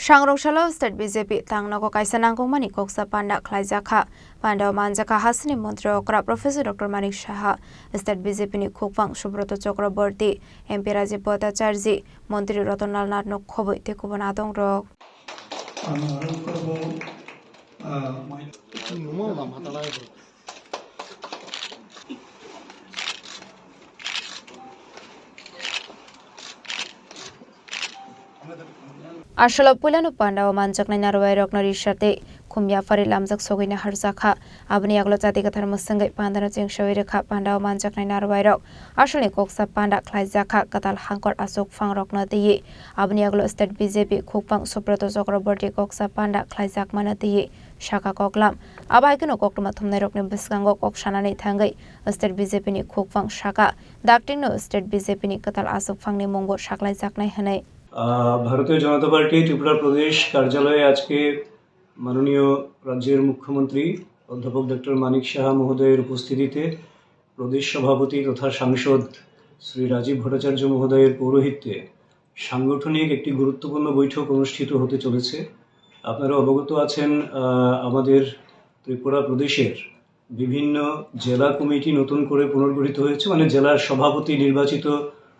Sangrongshalo State BJP Tangnako Kaisa Nangkongmani Koksa Panda Khlaijaka Panda Manjaka Hasini Mantri Okra Professor Dr. Manik Saha State BJP ni Khokpang Subroto Chakraborty MP Rajiv Bhattacharya Mantri Ratanlal Nath Khoboi Tekubana Dongrok Ashala Pulano Panda Manjakna Narway Rocknari Shate Kumya Fari Lamzak Sogina Harzaka Abni Aglota Dekatar Musangai Pandana Jing Shavirika Panda Manjakna Narway Rock Ashali Koksa Panda Klaizaka Katal Hankor Asok Fang Rockna Di Abni Aglo State BJP Khokpang Suprato Zokraborty Koksa Panda Klaizak Manati Shaka Koklam Abaikino Kokmatum Nerokni Biskango Kokshanani Tangai State BJP ni Khokpang Shaka Dakting State BJP ni Katal Asok Fangni Mongo Shaklaizak Nai ভারতীয় জনতা party Tripura প্রদেশ কার্যালয়ে আজকে মাননীয় রাজ্যের মুখ্যমন্ত্রী অধ্যাপক doctor Manik Saha মহোদয়ের উপস্থিতিতে প্রদেশ সভাপতি তথা সাংসদ শ্রী রাজীব ভট্টাচার্য মহোদয়ের পৌরোহিত্যে সাংগঠনিক একটি গুরুত্বপূর্ণ বৈঠক অনুষ্ঠিত হতে চলেছে। আপনারা অবগত আছেন আমাদের ত্রিপুরা প্রদেশের বিভিন্ন জেলা কমিটি নতুন করে পুনর্গঠিত হয়েছে, মানে জেলার সভাপতি নির্বাচিত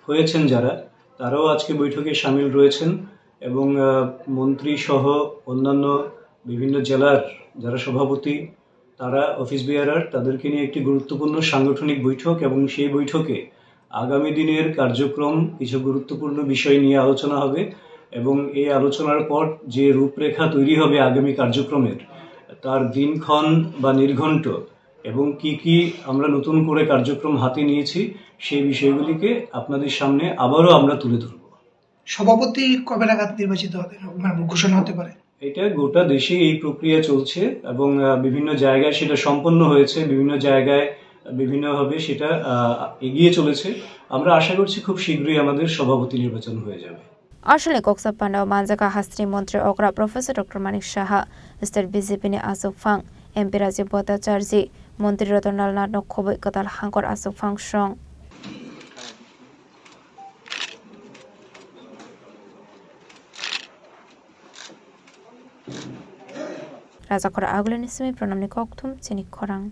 হয়েছেন যারা, তারাও আজকে বৈঠকে সামিল রয়েছেন এবং মন্ত্রী সহ অন্যান্য বিভিন্ন জেলার যারা সভাপতি তারা অফিস বেয়ারার তাদেরকে নিয়ে একটি গুরুত্বপূর্ণ সাংগঠনিক বৈঠক এবং সেই বৈঠকে আগামী দিনের কার্যক্রম কিছু গুরুত্বপূর্ণ বিষয় নিয়ে আলোচনা হবে এবং এই আলোচনার পর যে রূপরেখা তৈরি হবে আগামী কার্যক্রমের তার দিনক্ষণ বা নির্ঘণ্ট এবং কি আমরা নতুন করে কার্যক্রম হাতে নিয়েছি সেই বিষয়গুলিকে আপনাদের সামনে আবারও আমরা তুলে ধরব। সভাপতি কবে নাগাদ নির্বাচিত হবে ঘোষণা হতে পারে? এটা গোটা দেশে এই প্রক্রিয়া চলছে এবং বিভিন্ন জায়গায় সেটা সম্পন্ন হয়েছে, বিভিন্ন জায়গায় বিভিন্নভাবে সেটা এগিয়ে চলেছে। আমরা আশা করছি খুব শীঘ্রই আমাদের সভাপতি নির্বাচন হয়ে যাবে। Ashali Koksa Panda Manjaka Hasini Mantri Okra Professor Dr. Manik Saha State BJP ni Asok Fang MP Rajiv Bhattacharya Mantri Ratanlal Nath Khoboi Katal Hankor Asok Fang Song Rajakora Agulani Simi Pranamni Koktum Chinik Korang